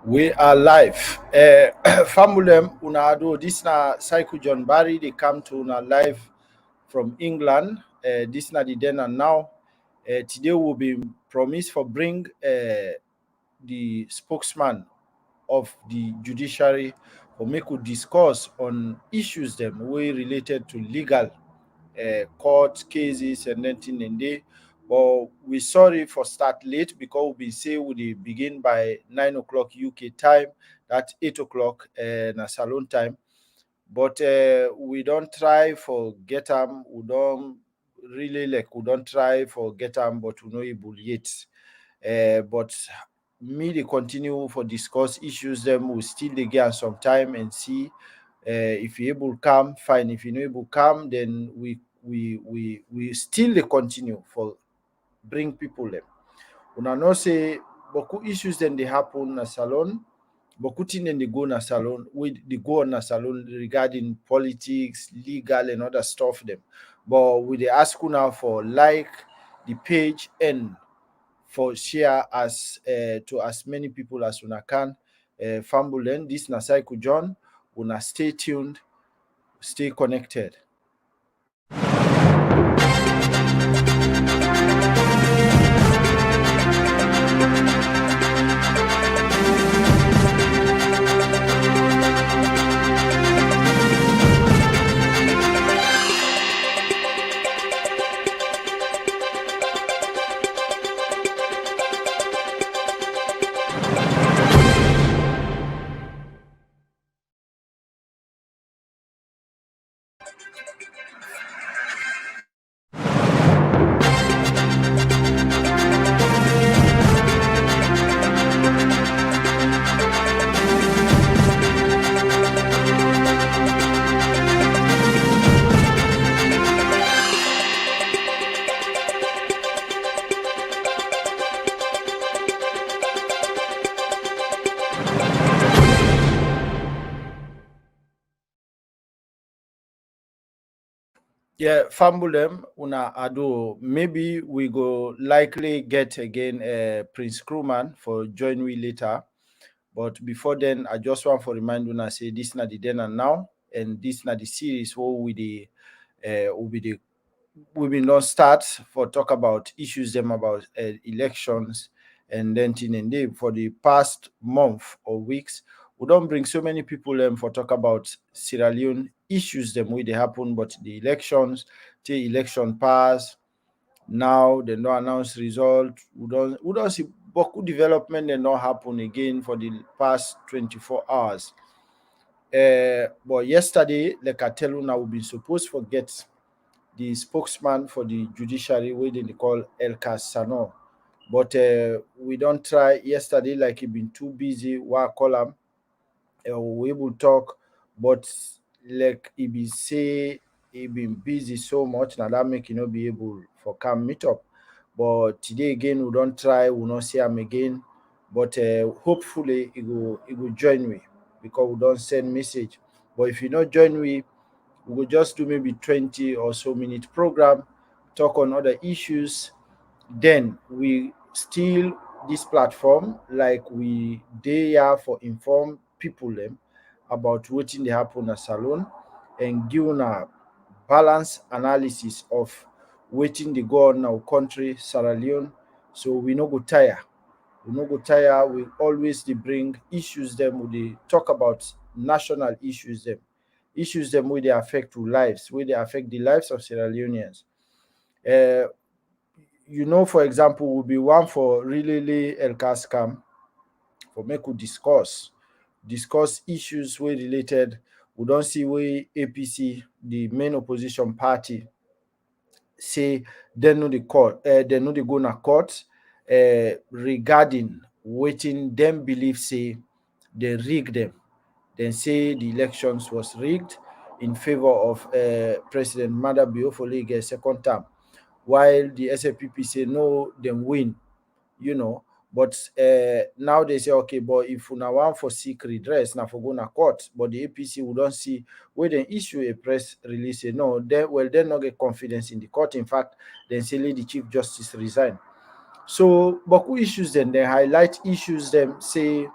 We are live. Famulem una ado this na Cycle John Barry. They come to una live from England. This na the then and now. Today will be promised for bring the spokesman of the judiciary for make we discuss on issues them way related to legal court cases and then thing and day. But we sorry for start late because we say we begin by 9 o'clock UK time, that's 8 o'clock na salon time. But we don't try for get them, we don't really like we don't try for get them, but we know able yet. But me they continue for discuss issues them we still they get some time and see if you able come fine, if you know able come then we still they continue for bring people them. Una know say beaucoup issues then they happen na salon, beaucoup thing then they go na salon, they go on na salon regarding politics, legal and other stuff them. But we they ask you now for like the page and for share as to as many people as una can. Fambulen, this na Cycle John. Una stay tuned, stay connected. Yeah, Fambulem, una ado. Maybe we go likely get again Prince Crewman for join we later. But before then, I just want to remind una say this na the then and now, and this na the series where we will not start for talk about issues them about elections and then thing and day for the past month or weeks. We don't bring so many people for talk about Sierra Leone issues them where they happen, but the elections, the election pass. Now they don't announce result. We don't see beaucoup development and not happen again for the past 24 hours. But yesterday, like I tell you now, we've been supposed to get the spokesman for the judiciary, where they call El Casano. But we don't try yesterday, like he been too busy. Why call him? We will talk, but like he be say he been busy so much now that make you not be able for come meet up. But today again we don't try, we not see him again. But hopefully he will join me because we don't send message. But if you not join me, we will just do maybe 20 or so minute program, talk on other issues. Then we still this platform like we they are for inform people them about what they happen at salon and give a balanced analysis of waiting the go on our country, Sierra Leone. So we no go tire. We no go tire. We always they bring issues them. We they talk about national issues them where they affect to lives, where they affect the lives of Sierra Leoneans. Uh, for example, will be one for really El Cascam for make we discuss issues where related. We don't see where APC, the main opposition party, say they know the court, they know they go na court regarding waiting them believe say they rig them. Then say the elections was rigged in favor of President Mada Biofole get second term, while the SFPP say no, them win, you know. But now they say okay, but if una want for seek redress, now for go na court, but the APC we don't see where they issue a press release say no, they not get confidence in the court. In fact, then say let the Chief Justice resign. So Boku issues then they highlight issues them say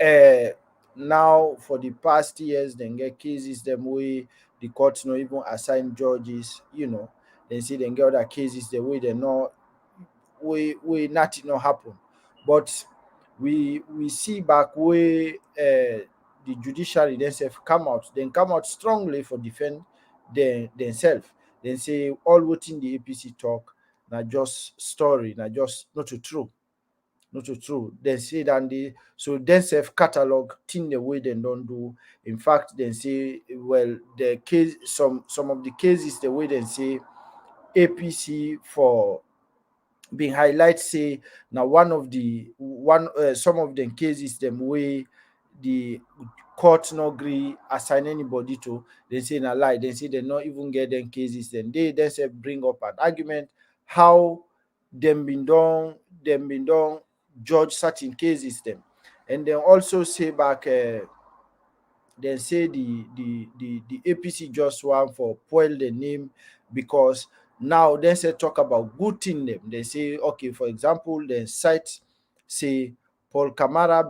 uh, now for the past years dem get cases dem wey the court no even assign judges, dem say dem get other cases dem wey dem no wey nothing no happen. But we see back wey the judiciary themselves come out strongly for defend themselves. Dem say all wetin the APC talk na just story, na just not too true. Dem say dat so dem sef catalog thing the way dem don do. In fact, dem say, well, the case, some of the cases the way dem say APC for bin highlight say na one of the one some of dem cases dem wey the court no gree assign anybody to. Dem say na lie. Dem say dem no even get dem cases. Dem dey themselves bring up an argument how dem bin don judge certain cases dem. And dem also say back, dem say the APC just want for spoil the name, because now dem say talk about good thing dem. Dem say, okay, for example, dem cite say Paul Kamara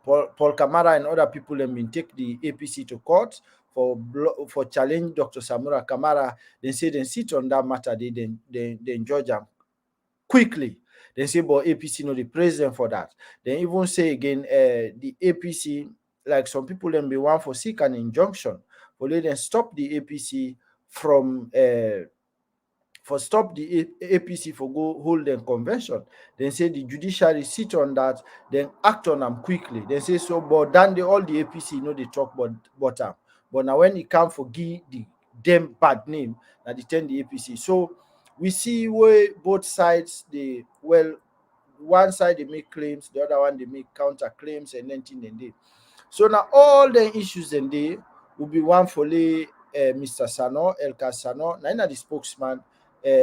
Paul Kamara and other people dem bin take the APC to court for challenge Dr. Samura Kamara. Dem say dem sit on that matter, dem judge am quickly. Dem say but APC no dey praise dem for that. Dem even say again, the APC, like some people dem bin want for seek an injunction for let dem stop the APC from for stop the APC for go hold dem convention. Dem say the judiciary sit on that, then act on am quickly. Dem say so, but dan all the APC no dey talk but am. But na when e come for give dem bad name, na the ten the APC. So we see where both sides dey, well, one side dey make claims, the other one dey make counter claims, and then thing dem dey. So now all the issues dem dey will be one for lay Mr. Sano, Elka Sano, na the spokesman,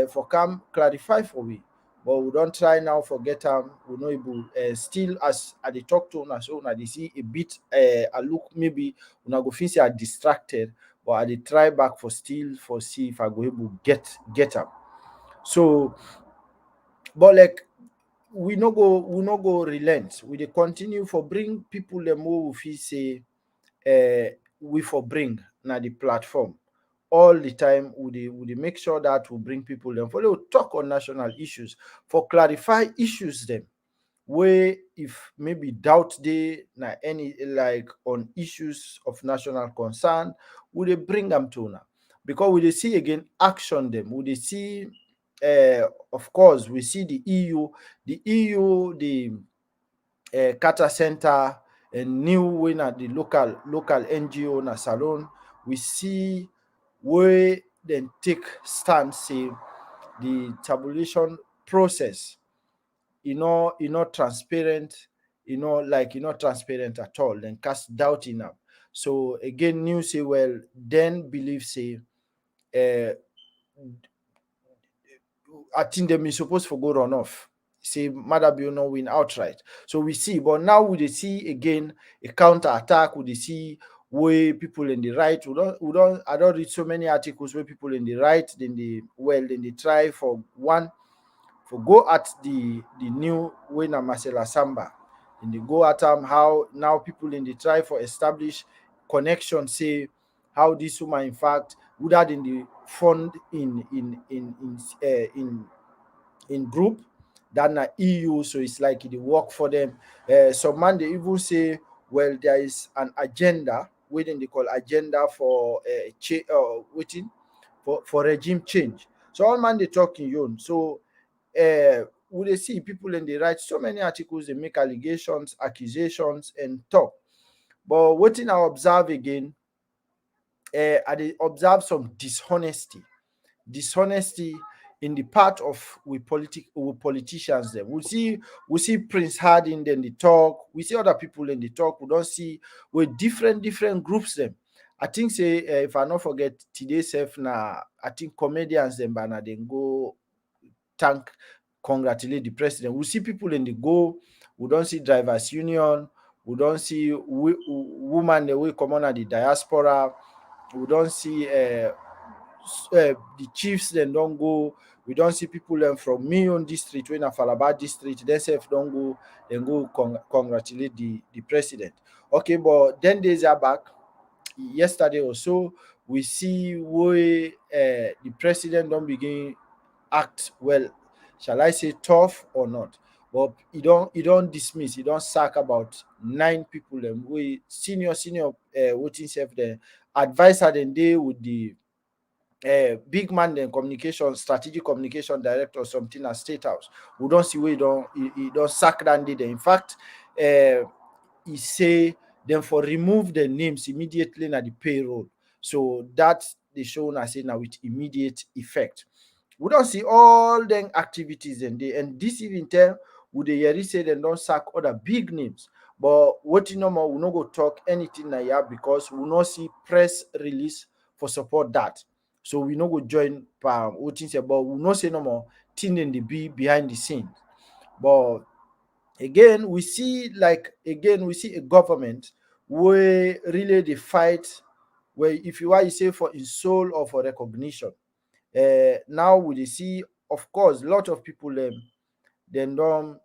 for come clarify for we. But we don't try now forget am. We no able, still as I dey talk to una, so una dey see a bit, I look maybe una go feel say I distracted, but I dey try back for still for see if I go able get am. So, but like, we no go relent. We dey continue for bring people dem wey we feel say we for bring na the platform. All the time we dey make sure that we bring people dem for dey talk on national issues, for clarify issues dem wey if maybe doubt dey na any like on issues of national concern, we dey bring am to una, because we dey see again action dem. We dey see, of course, we see the EU, the Carter Center, and new wey na the local NGO na Salon. We see where dem take stand say the tabulation process e no transparent, e no transparent at all. Dem cast doubt in am. So again, news say, well, dem believe say, I think dem be suppose for go run off. Say Madabio no win outright. So we see, but now we dey see again a counter attack. We dey see where people in the right. I don't read so many articles where people in the right, then they try for one for go at the new winner Marcela Samba. And they go at how now people in the try for establish connection, say how this woman in fact would have in the fund in group than na EU, so it's like they work for them. Some man they even say, well, there is an agenda within they call agenda for waiting for regime change. So all man they talking you. So we they see people and they write so many articles, they make allegations, accusations, and talk. But waiting I observe again, I dey observe some dishonesty in the part of we politicians dem. We see Prince Harding then they talk, we see other people in the talk, we don't see with different groups them. I think say, if I not forget today self na, I think comedians them but na then go thank, congratulate the president. We see people in the go, we don't see drivers union, we don't see woman the way come on at the diaspora, we don't see the chiefs then don't go, We don't see people from me own district, when Falaba district, themselves don't go, then go congratulate the president. Okay, but 10 days are back, yesterday or so, we see where the president don't begin act well, shall I say tough or not. But he don't dismiss, he don't sack about 9 people them, we senior voting self dem, advisor dem dey with the big man dem, communication strategic communication director or something at State House. We don't see where he don't sack that day. In fact, he say dem for remove the names immediately na the payroll. So that dey show una say na with immediate effect. We don see all dem activities dem dey, and dis evening time we dey hear say dem don sack other big names. But wetin normal, we no go talk anything na here because we no see press release for support that. So we no go join wetin say, but we know say normal thing dem dey be behind the scene. But again we see a government wey really dey fight, where if you want, you say for in soul or for recognition. Now we dey see, of course, lot of people dem don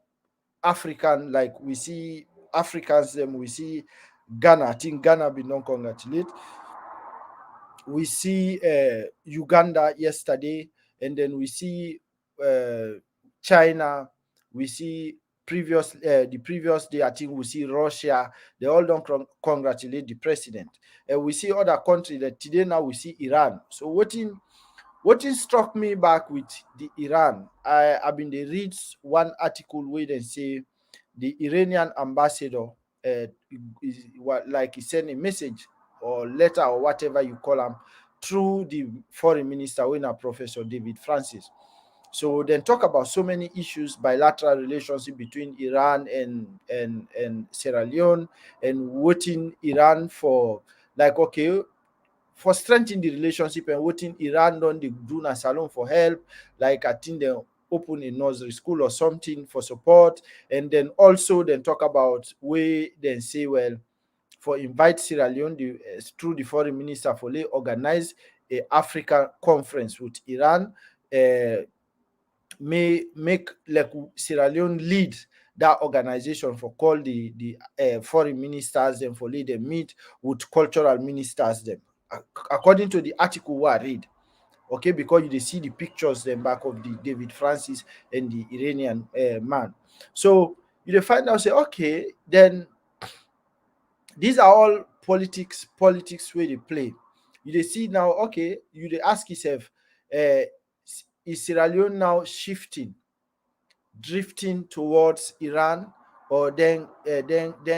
African, like we see Africans dem, we see Ghana. I think Ghana bin don congratulate. We see Uganda yesterday, and then we see China. We see the previous day, I think we see Russia. They all don't congratulate the president. And we see other countries that today now we see Iran. So what struck me back with the Iran, I've been dey read one article where they say the Iranian ambassador, like he sent a message or letter or whatever you call them, through the foreign minister, when na Professor David Francis. So then talk about so many issues, bilateral relationship between Iran and Sierra Leone, and waiting Iran for, like, okay, for strengthening the relationship, and waiting Iran don dey do na salon for help, like I think they open a nursery school or something for support. And then also then talk about where then say, well, for invite Sierra Leone through the foreign minister for they organize a Africa conference with Iran, may make like Sierra Leone lead that organization, for call the foreign ministers and for lead them meet with cultural ministers them, according to the article wey I read. Okay, because you dey see the pictures then back of the David Francis and the Iranian man. So you dey find out say, okay, then these are all politics where they play. You dey see now, okay, you dey ask yourself, is Sierra Leone now drifting towards Iran, or then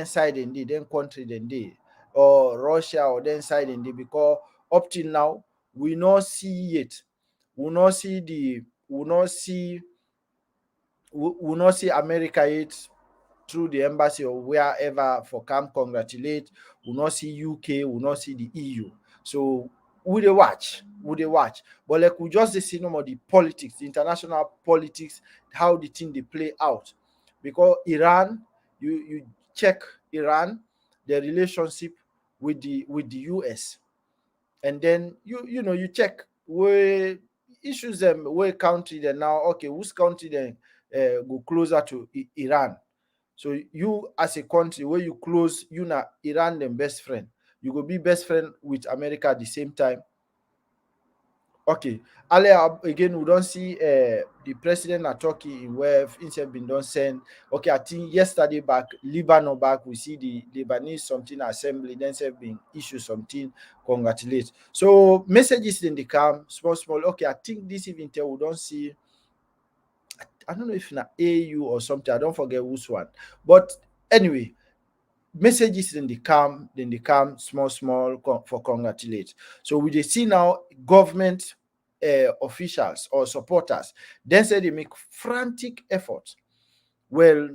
side in then country then dey, or Russia, or then side in dey? Because up till now we not see yet, we not see America yet through the embassy or wherever for come congratulate. We not see UK, we not see the EU. So we dey watch. But like we just dey see no more the politics, the international politics, how the thing dey play out. Because Iran, you check Iran, their relationship with the US, and then you check where issues them, where country then now, okay, whose country then go closer to Iran. So you as a country where you close, you na Iran them best friend, you go be best friend with America at the same time. Okay, earlier again we don't see the president at Turkey in where himself been done send. Okay, I think yesterday back, Lebanon back, we see the Lebanese something assembly, then self been issue something, congratulate. So messages in the camp, small. Okay, I think this event we don't see, I don't know if na AU or something, I don't forget which one. But anyway, messages in the camp, small for congratulate. So we dey see now government officials or supporters, then say they make frantic efforts, well,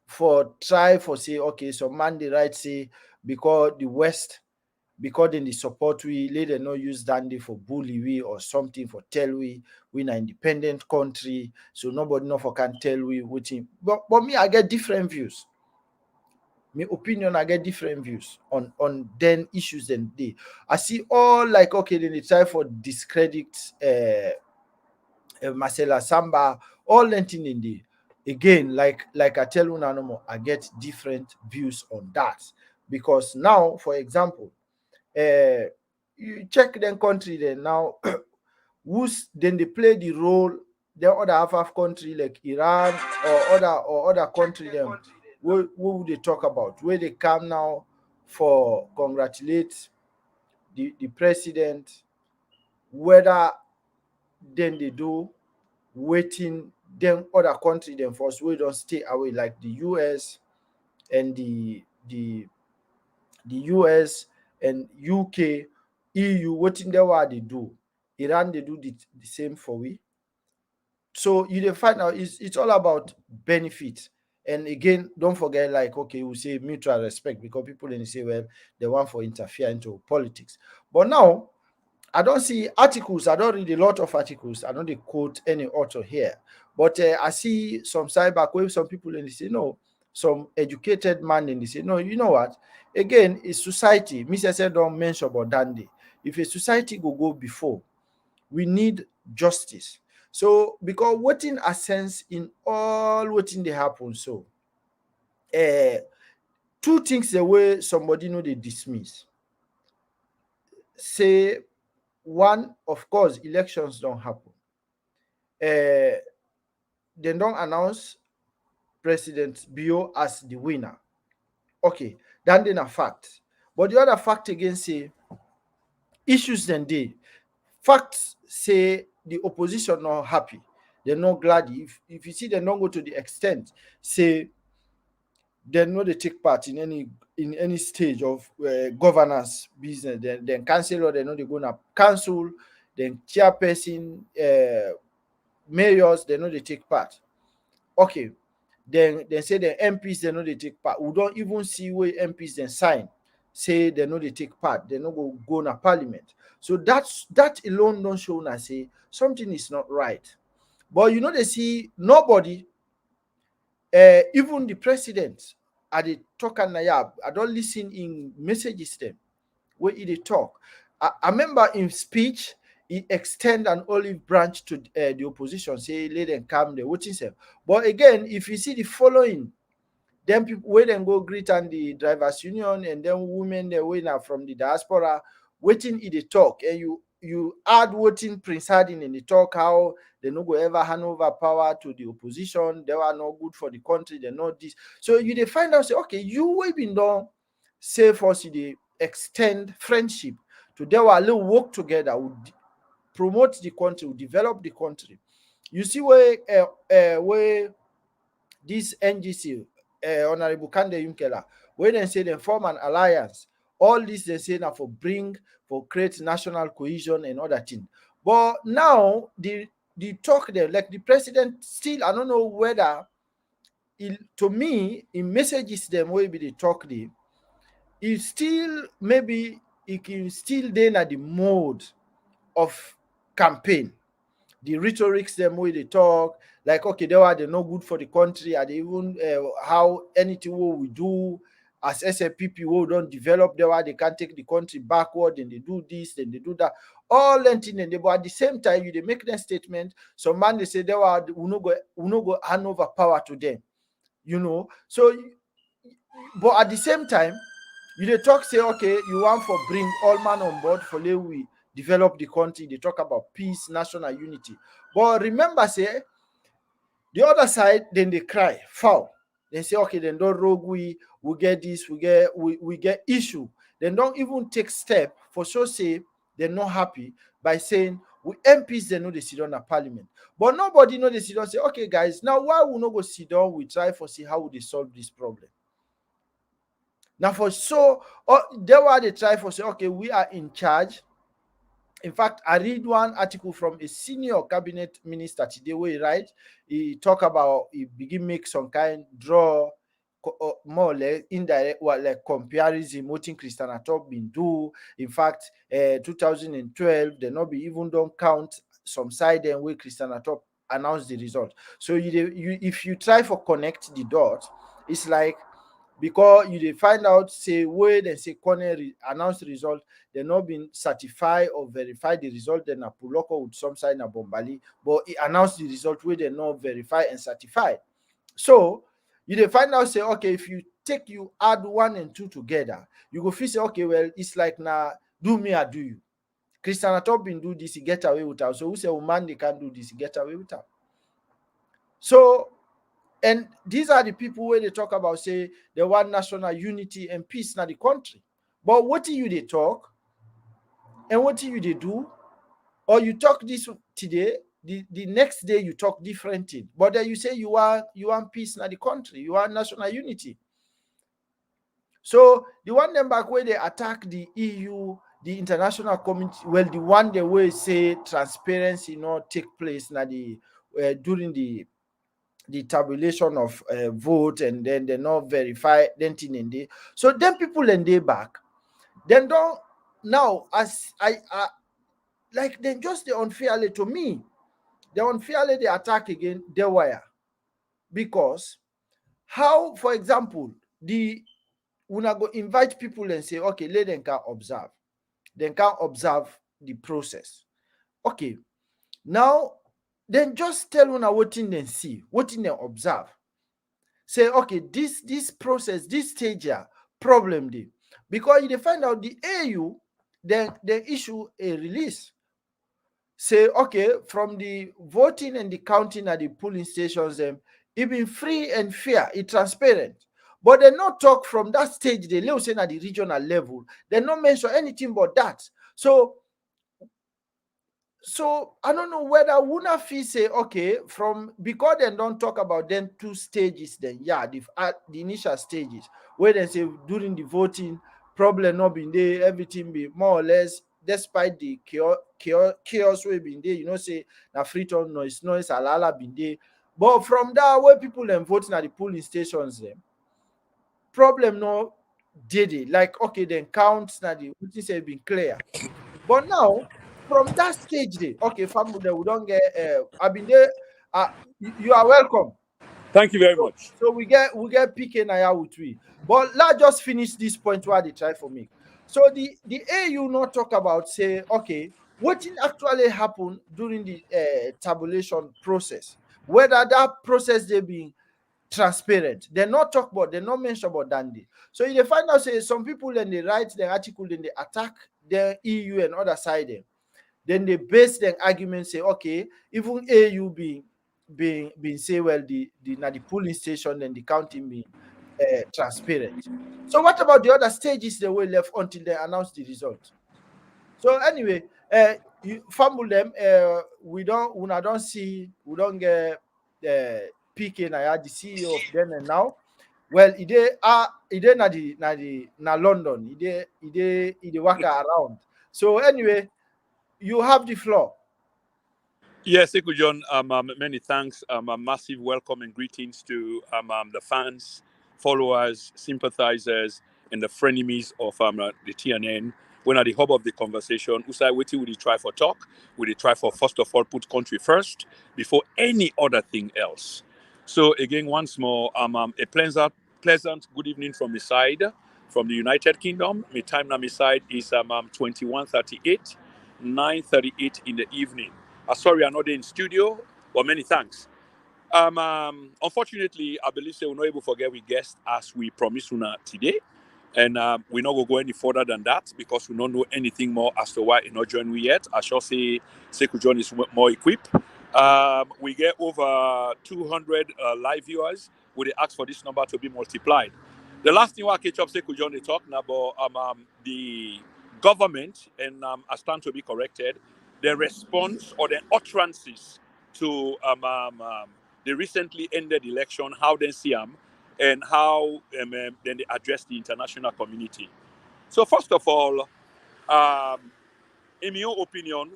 for try for say, okay, some man dey write say, because the West, because then they support we, let them not use dandy for bully we or something, for tell we na independent country, so nobody no for can tell we wetin. But me, I get different views. My opinion, I get different views on then issues then day. I see all like, okay, then they try for discredit Marcela Samba, all lentin in the again, like I tell you now, I get different views on that. Because now, for example, you check them country then now, who's then they play the role, the other half of country like Iran or other country them, what would they talk about? Where they come now for congratulate the president, whether then they do waiting then other country then first we don't stay away like the US and the US and UK, EU, waiting there what they do. Iran they do the same for we. So you dey find out it's all about benefit. And again, don't forget, like, okay, we say mutual respect because people then say, well, they want for interfere into politics. But now I don't see articles. I don't read a lot of articles. I don't dey quote any author here. But I see some cyber where some people and they say, no, some educated man and they say, no, you know what? Again, it's society. Mr. said don't mention about Dandy. If a society go before, we need justice. So because wetin sense in all wetin dey happen so, two things the way somebody know they dismiss. Say one, of course, elections don't happen. They don't announce President Bio as the winner. Okay, that then a fact. But the other fact again say issues then dey. Facts say the opposition not happy. They're not glad. If you see they don't go to the extent, say they know they take part in any stage of governance business, then councillor, they know they're gonna council, then chairperson, mayors, they know they take part. Okay, then they say the MPs they know they take part. We don't even see where MPs then sign, say they know they take part, they know go na parliament. So that alone don't show na say something is not right. But you know they see nobody, even the president, at the talk and I don't listen in messages them where he dey talk. I remember in speech he extend an olive branch to the opposition, say let them come there, waiting say. But again, if you see the following, then people where them go greet and the drivers union and then women they winner from the diaspora waiting in the talk, and you add waiting Prince Harding in the talk how they no go ever hand over power to the opposition, they were not good for the country, they know this. So you they find out say okay, you will be done say for the extend friendship to they were little work together, would promote the country, would develop the country. You see where this NGC, Honorable Kande Yunkela, when they say they form an alliance, all this they say now for create national cohesion and other things. But now the talk there, like the president still, I don't know whether to me, in messages them will be the talk there, he still maybe he can still then at the mode of campaign. The rhetorics them way they talk, like okay, they no good for the country, and even how anything what we do as SFPP we don't develop, they can't take the country backward, and they do this, then they do that, all lentin and they, but at the same time you they make them statement. Some man they say they no go hand over power to them, So, but at the same time, you dey talk say okay, you want for bring all man on board for let we develop the country. They talk about peace, national unity. But remember, say the other side, then they cry foul. They say okay, then don't rogue we get this, we get issue. Then don't even take step for sure say they're not happy by saying we MPs they know they sit on a parliament. But nobody know they sit down say okay guys, now why we not go sit down, we try for see how they solve this problem. Now for so they were they try for say okay, we are in charge. In fact, I read one article from a senior cabinet minister today where he write, he talk about he begin make some kind draw more or less indirect like comparison what Christian Atop been do. In fact, 2012 they not be even don't count some side and where Christian Atop announced the result. So you if you try for connect the dots, it's like because you dey find out say wey dem say corner announce result, dem no been certify or verify the result, dem na puloko with some side na bombali, but e announce the result wey dem no verify and certify. So you dey find out say okay, if you add 1 and 2 together, you go feel say okay, well, it's like na do me I do you. Christian Atop been do this, he get away with am. So who say woman they can't do this, he get away with am. So, and these are the people where they talk about say they want national unity and peace in the country. But what do you they talk and what do you they do? Or you talk this today, the next day you talk different thing. But then you say you want peace in the country, you want national unity. So the one them back where they attack the EU, the international community, well, the one they will say transparency not take place now during the tabulation of vote, and then they not verify then thing in day. So then people and they back, then don't now as I like then just the unfairly to me, the unfairly they attack again the wire, because how, for example, the una go invite people and say okay, let them can observe, then can observe the process. Okay, now then just tell una what in them see, what in them observe. Say okay, this process, this stage here, problem dey, because you dey find out the AU then they issue a release. Say okay, from the voting and the counting at the polling stations, them it been free and fair, it transparent. But they not talk from that stage, they let say at the regional level, they not mention anything but that. So I don't know whether Wuna fee say okay, from because they don't talk about them 2 stages, then yeah, the initial stages where they say during the voting problem not been there, everything be more or less despite the chaos way been there, say na free turn noise alala been there. But from that where people then voting at the polling stations, them problem no did it. Like okay, then counts now the voting say been clear. But now, from that stage, okay, family, we don't get. I've been there. You are welcome. Thank you very much. So we get PK Naya with we. But let's just finish this point where they try for me. So the AU not talk about say okay, what actually happened during the tabulation process, whether that process they being transparent. They not talk about, they not mention about Dandy. So you find out say some people then they write the article, then they attack the EU and other side them. Then they base their argument say okay, even AU being say well the polling station and the counting being transparent. So what about the other stages they were left until they announce the result? So anyway, you fumble them. We don't see, we don't get PK Naya, the CEO of then and now. Well, he dey na London. He dey work around. So anyway, you have the floor. Yes, Eku John, many thanks. A massive welcome and greetings to the fans, followers, sympathizers, and the frenemies of the TNN. When at the hub of the conversation, Usai waiting, we try for talk, we try for first of all put country first before any other thing else. So again, once more, a pleasant good evening from the side, from the United Kingdom. My time on my side is 21:38, 9:38 in the evening. Sorry, I'm not in studio, but many thanks. Unfortunately, I believe we're not able to forget we guest as we promised today. And we're not going to go any further than that because we don't know anything more as to why he not joined we yet. I shall say Sekou John is more equipped. We get over 200 live viewers. We ask for this number to be multiplied. The last thing I catch up Sekou John is talking about the government, and I stand to be corrected, the response or the utterances to the recently ended election, how they see them, and how then they address the international community. So first of all, in my own opinion,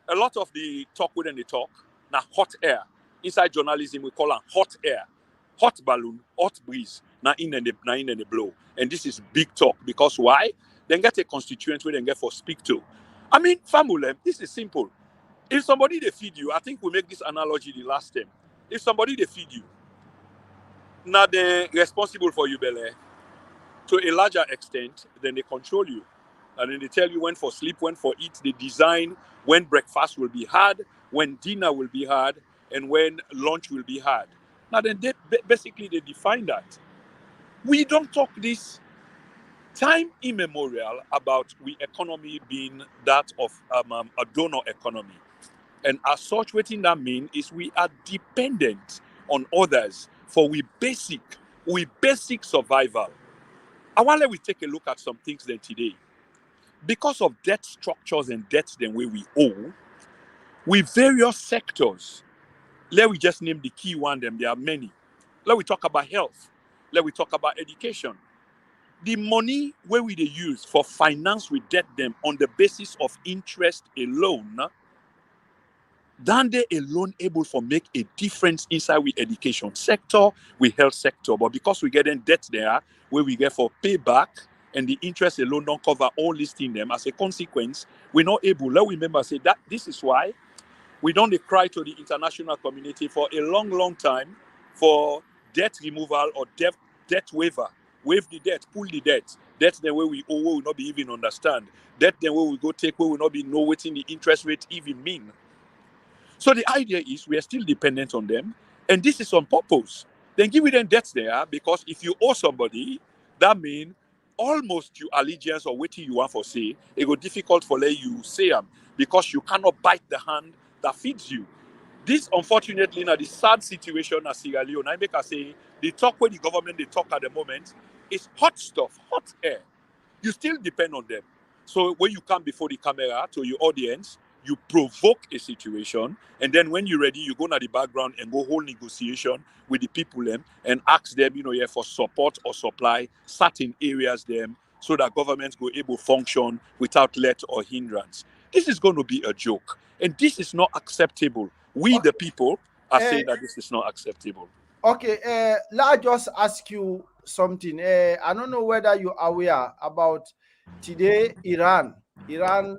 a lot of the talk within the talk, now hot air. Inside journalism, we call it hot air, hot balloon, hot breeze, now in and the blow. And this is big talk because why? Then get a constituent where they get for speak to. I mean, family, this is simple. If somebody they feed you, I think we make this analogy the last time. If somebody they feed you, now they're responsible for you, Bele. to a larger extent, then they control you. And then they tell you when for sleep, when for eat, they design when breakfast will be had, when dinner will be had, and when lunch will be had. Now then basically they define that. We don't talk this time immemorial about we economy being that of a donor economy. And as such, what that mean is we are dependent on others for we basic survival. I want to take a look at some things then today. Because of debt structures and debts then where we owe, with various sectors, let we just name the key one them, there are many. Let we talk about health. Let we talk about education. The money where we they use for finance we debt them on the basis of interest alone, then they alone able for make a difference inside we education sector, we health sector. But because we get in debt there, where we get for payback, and the interest alone don't cover all listing them, as a consequence, we're not able. Let we remember say that this is why we don't cry to the international community for a long time for debt removal or debt waiver. Waive the debt, pull the debt. Debt the way we owe, we will not be even understand. Debt the way we go take, we will not be know what the interest rate even mean. So the idea is we are still dependent on them, and this is on purpose. Then give them debts there, because if you owe somebody, that means almost your allegiance or waiting you want for say, it go difficult for let you say them, because you cannot bite the hand that feeds you. This, unfortunately, now the sad situation as Sierra Leone, I make I say, the talk where the government they talk at the moment is hot stuff, hot air. You still depend on them. So when you come before the camera to your audience, you provoke a situation, and then when you're ready, you go to the background and go hold negotiation with the people them and ask them, yeah, for support or supply certain areas them, so that governments go able function without let or hindrance. This is going to be a joke, and this is not acceptable. We, the people, are saying that this is not acceptable. Okay, let me just ask you something. I don't know whether you're aware about today Iran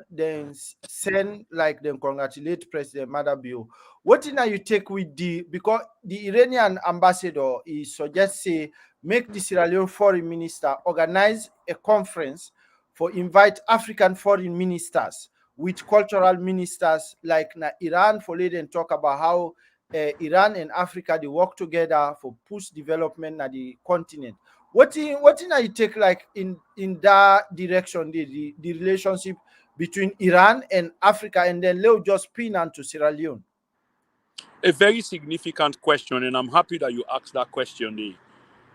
then send like them congratulate President Madabio. What thing are you take with because the Iranian ambassador he suggests say make the Sierra Leone foreign minister organize a conference for invite African foreign ministers with cultural ministers like na Iran for let them talk about how Iran and Africa they work together for push development at the continent. What in you take like in that direction the relationship between Iran and Africa, and then they'll just pin on to Sierra Leone? A very significant question, and I'm happy that you asked that question there.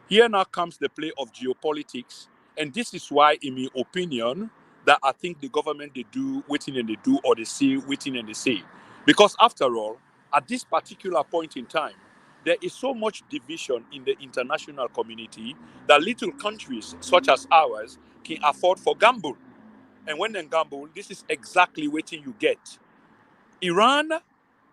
Here now comes the play of geopolitics, and this is why, in my opinion, that I think the government they do waiting and they do, or they say waiting and they say. Because after all, at this particular point in time, there is so much division in the international community that little countries such as ours can afford for gamble. And when they gamble, this is exactly what you get. Iran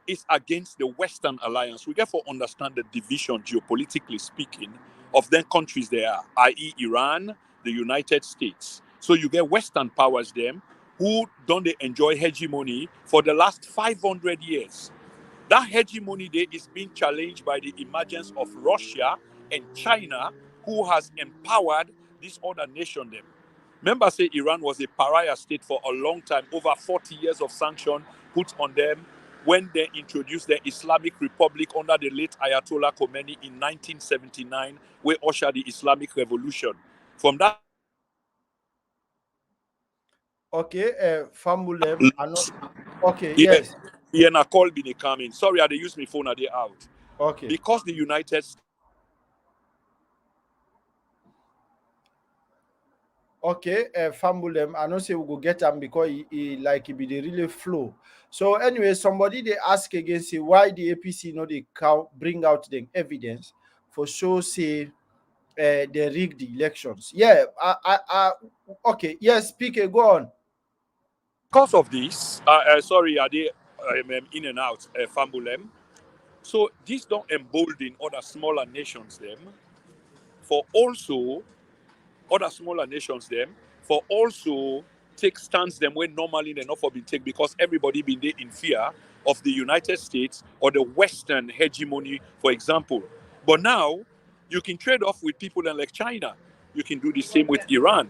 is against the Western alliance. We therefore understand the division, geopolitically speaking, of the countries there are, i.e., Iran, the United States. So you get Western powers them who don't they enjoy hegemony for the last 500 years. That hegemony there is being challenged by the emergence of Russia and China, who has empowered this other nation them. Remember, say Iran was a pariah state for a long time, over 40 years of sanction put on them when they introduced the Islamic Republic under the late Ayatollah Khomeini in 1979, where ushered the Islamic Revolution. From that, Okay, Famulem. Okay, yeah, yes. yeah, na call be coming. Sorry, I dey use my phone, I dey out. Okay. Because the United States. Okay, Fambulem, I know say we go get him because he like he be the really flow. So anyway, somebody they ask again say why the APC know they bring out the evidence for show say they rig the elections. Yeah, okay, yes, speaker, go on. Because of this, sorry, I dey in and out, Fambulem. So this don't embolden other smaller nations them for also other smaller nations them for also take stance them when normally they're not for being take, because everybody been there in fear of the United States or the Western hegemony, for example. But now you can trade off with people like China. you can do the same with Iran.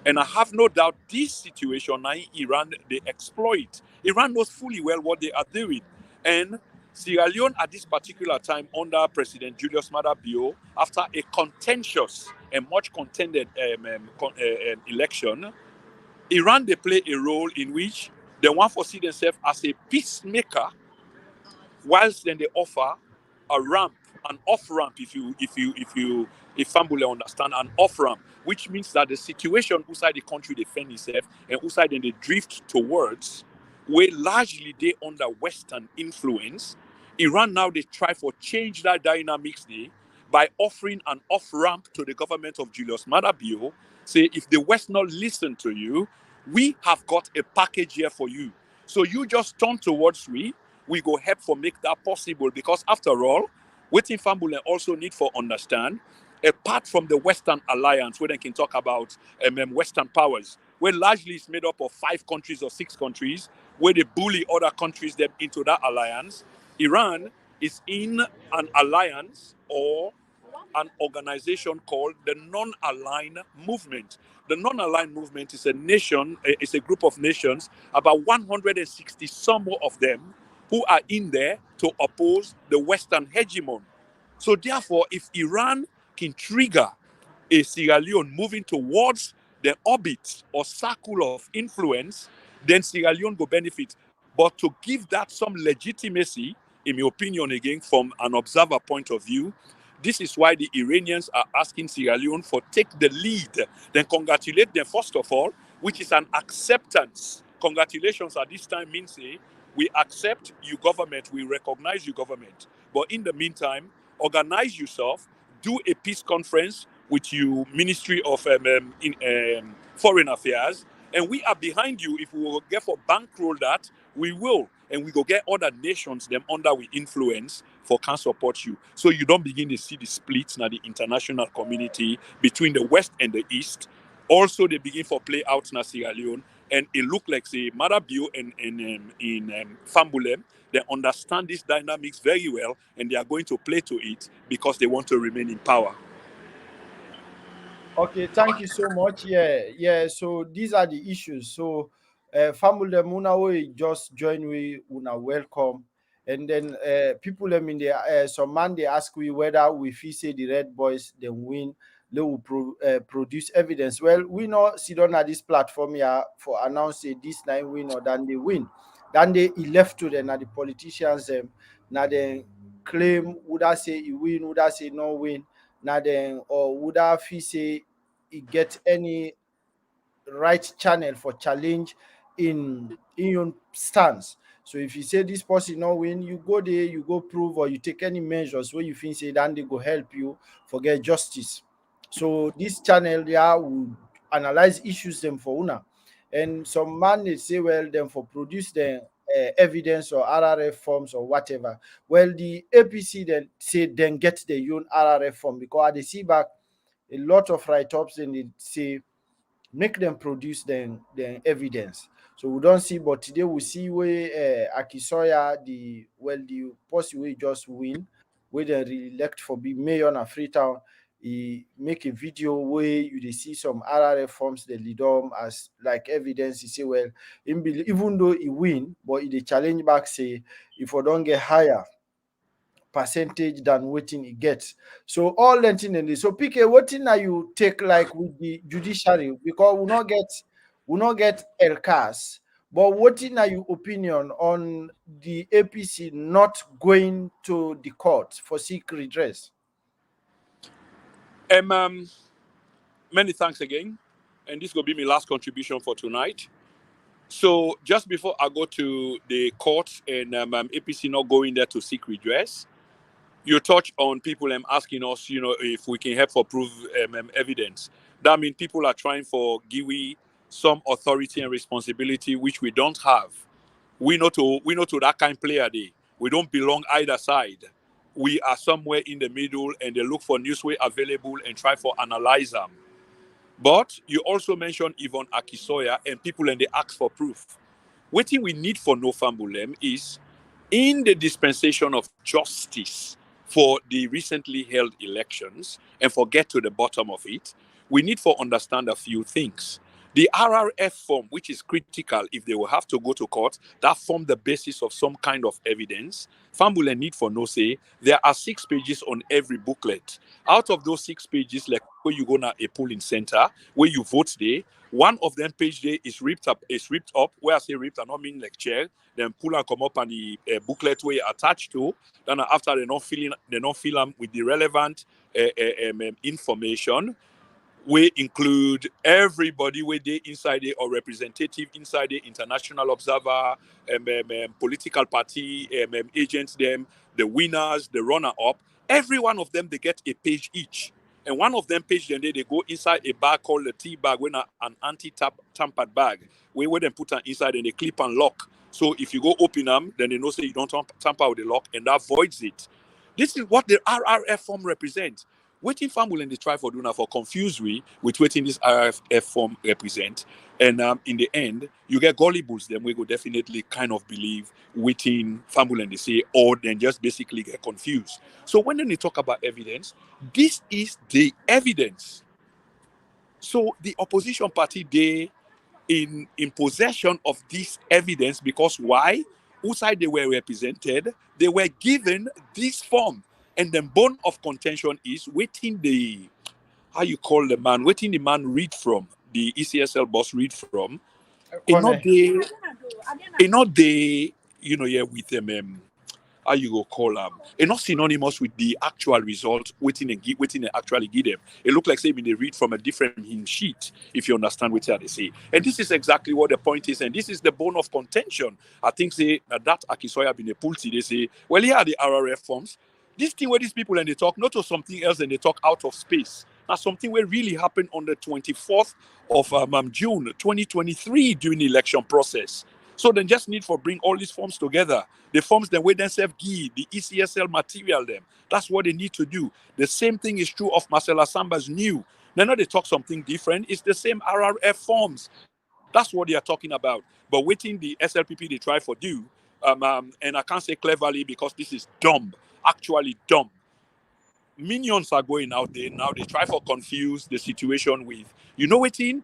And I have no doubt this situation now, Iran, they exploit. Iran knows fully well what they are doing. And Sierra Leone at this particular time under President Julius Maada Bio, after a contentious and much contended election, Iran, they play a role in which they want to see themselves as a peacemaker, whilst then they offer a ramp, an off ramp, if Fambule understand, an off ramp, which means that the situation outside the country they find itself and outside then they drift towards, where largely they under Western influence. Iran now they try for change that dynamics there by offering an off ramp to the government of Julius Maada Bio. Say if the West not listen to you, we have got a package here for you. So you just turn towards we go help for make that possible, because after all, waiting Fambulen also need for understand, apart from the Western alliance, where they can talk about Western powers, where largely is made up of 5 countries or 6 countries, where they bully other countries them into that alliance. Iran is in an alliance or an organization called the Non-Aligned Movement. The Non-Aligned Movement is a nation, it's a group of nations, about 160 some more of them, who are in there to oppose the Western hegemon. So therefore, if Iran can trigger a Sierra Leone moving towards the orbit or circle of influence, then Sierra Leone will benefit. But to give that some legitimacy, in my opinion, again, from an observer point of view, this is why the Iranians are asking Sierra Leone for take the lead. Then congratulate them, first of all, which is an acceptance. Congratulations at this time means we accept you government, we recognize you government. But in the meantime, organize yourself, do a peace conference with you Ministry of Foreign Affairs, and we are behind you. If we will get for bankroll that, we will. And we go get other nations, them under we influence, for can support you. So you don't begin to see the splits now the international community between the West and the East. Also, they begin for play out in Sierra Leone. And it look like, say, Marabio and in Fambulem, they understand these dynamics very well, and they are going to play to it because they want to remain in power. Okay, thank you so much. Yeah. So these are the issues. So, family Muna we just join we una welcome, and then people them in the some man they ask we whether we feel say the Red Boys then win. They will produce evidence. Well, we know sit on at this platform here for announce say this night win or than they win. Then they he left to them now the politicians them now they claim would I say he win, would I say no win. Now then, or would I feel say he get any right channel for challenge in your stance. So if you say this person no win, you go there, you go prove or you take any measures where you think say then they go help you forget justice. So this channel yeah will analyze issues them for una. And some man they say well then for produce the evidence or RRF forms or whatever. Well the APC then say then get the own RRF form because they see back a lot of write-ups and they say make them produce then evidence. So we don't see, but today we see where Akisoya, the person we just win, where they re-elect for be mayor of Freetown. He make a video where you dey see some RRF forms the lead as like evidence. He say, well, even though he win, but he dey challenge back say if we don't get higher percentage than wetin e get. So all lentin in this. So PK, wetin na you take like with the judiciary because we not get LCAS, but wetin na your opinion on the APC not going to the court for seek redress? Many thanks again. And this will be my last contribution for tonight. So just before I go to the court and APC not going there to seek redress, you touch on people asking us, if we can help for prove evidence. That means people are trying for give we some authority and responsibility which we don't have. We know to that kind of player day. We don't belong either side. We are somewhere in the middle, and they look for news way available and try for analyze them. But you also mentioned Yvonne Akisoya and people and they ask for proof. What we need for no fambulem is in the dispensation of justice for the recently held elections and for get to the bottom of it, we need to understand a few things. The RRF form, which is critical if they will have to go to court, that form the basis of some kind of evidence. Family need for no say. There are 6 pages on every booklet. Out of those 6 pages, like where you go now a polling center, where you vote there, one of them page there is ripped up. Where I say ripped, I don't mean like chair. Then pull and come up and the booklet where attached to. Then after they don't fill them with the relevant information. We include everybody where they inside it or representative inside the international observer, political party, agents, them, the winners, the runner-up. Every one of them, they get a page each. And one of them page, then they go inside a bag called the tea bag, when an anti-tampered bag, where they put them inside and they clip and lock. So if you go open them, then they know say you don't tamper with the lock, and that voids it. This is what the RRF form represents. Waiting farm will try for do now for confuse we with waiting this RFF form represent. And in the end, you get gullibles, then we go definitely kind of believe waiting farm will they say, or then just basically get confused. So when they talk about evidence, this is the evidence. So the opposition party, they in possession of this evidence, because why? Whose side they were represented, they were given this form. And the bone of contention is waiting the, how you call the man, waiting the man read from, the ECSL boss read from, not they, yeah, with them, how you go call them, not synonymous with the actual result waiting and waiting and actually give them. It look like say they read from a different hymn sheet, if you understand what they say. And this is exactly what the point is, and this is the bone of contention. I think say that Akisoya been a pulsi, they say, well, here are the RRF forms. This thing where these people and they talk not to something else and they talk out of space. That's something where really happened on the 24th of June 2023 during the election process. So then just need for bring all these forms together. The forms then we then serve give the ECSL material them. That's what they need to do. The same thing is true of Marcela Samba's new. Now they talk something different. It's the same RRF forms. That's what they are talking about. But waiting the SLPP they try for do, and I can't say cleverly because this is dumb, actually dumb. Minions are going out there now. They try for confuse the situation with, what in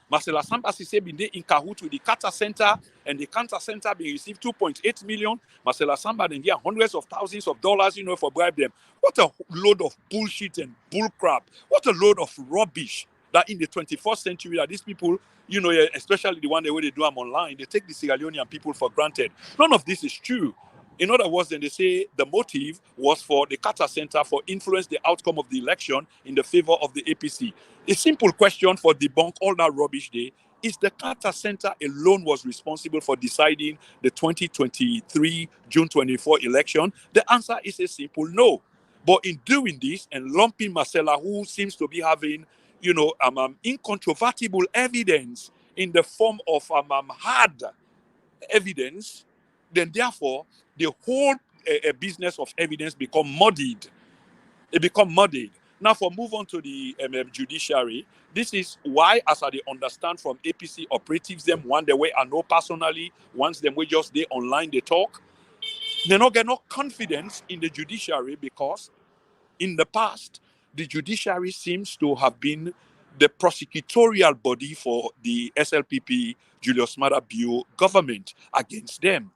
Marcela Sambas is been there in cahoot with the Carter Center, and the Carter Center they received 2.8 million. Marcela Samba then get hundreds of thousands of dollars, for bribe them. What a load of bullshit and bullcrap. What a load of rubbish that in the 21st century that these people, especially the one where they do them online, they take the Sierra Leonean people for granted. None of this is true. In other words, then they say the motive was for the Carter Center for influence the outcome of the election in the favor of the APC. A simple question for debunk all that rubbish there is: the Carter Center alone was responsible for deciding the 2023 June 24 election? The answer is a simple no. But in doing this and lumping Marcela, who seems to be having, incontrovertible evidence in the form of hard evidence, then therefore the whole business of evidence become muddied. It become muddied. Now, for move on to the judiciary, this is why, as I understand from APC operatives, them one the way I know personally, once them we just they online they talk, they not get no confidence in the judiciary because in the past the judiciary seems to have been the prosecutorial body for the SLPP Julius Maada Bio government against them.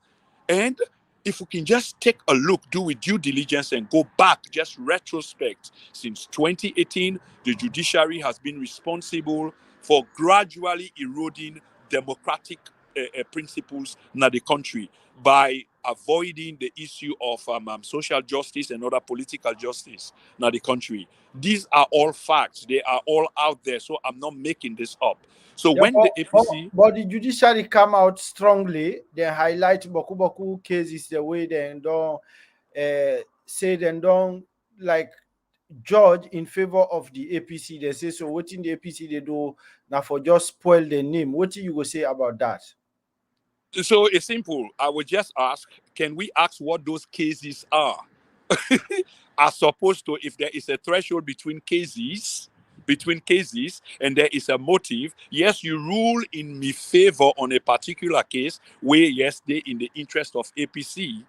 And if we can just take a look, do with due diligence and go back, just retrospect, since 2018, the judiciary has been responsible for gradually eroding democratic principles in the country by avoiding the issue of social justice and other political justice in the country. These are all facts. They are all out there. So I'm not making this up. So Yeah, when the APC... but the judiciary come out strongly. They highlight Boku Boku cases the way they don't say they don't like judge in favor of the APC. They say so. What in the APC they do now for just spoil the name? What do you go say about that? So it's simple. I would just ask, can we ask what those cases are? As opposed to if there is a threshold between cases, and there is a motive, yes, you rule in my favor on a particular case where, yes, they in the interest of APC,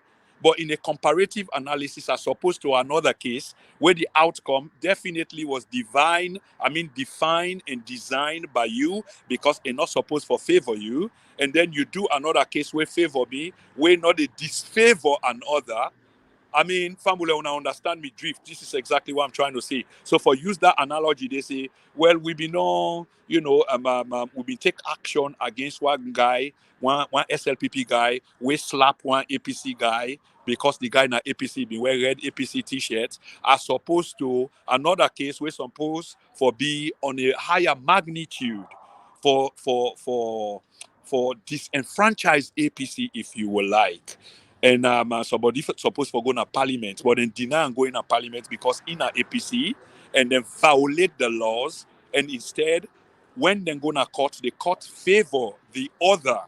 But in a comparative analysis, as opposed to another case where the outcome definitely was defined and designed by you because it's not supposed for favor you, and then you do another case where favor me, where not a disfavor another. Family, when I understand me drift, this is exactly what I'm trying to say. So for use that analogy, they say, well, we be no, we been take action against one guy, one SLPP guy, we slap one APC guy because the guy in the APC been wear red APC t-shirt, as opposed to another case where supposed for be on a higher magnitude for disenfranchised APC, if you will like. And somebody supposed for going to parliament, but then deny and going to parliament because in a APC, and then violate the laws, and instead, when they go to court, the court favor the other.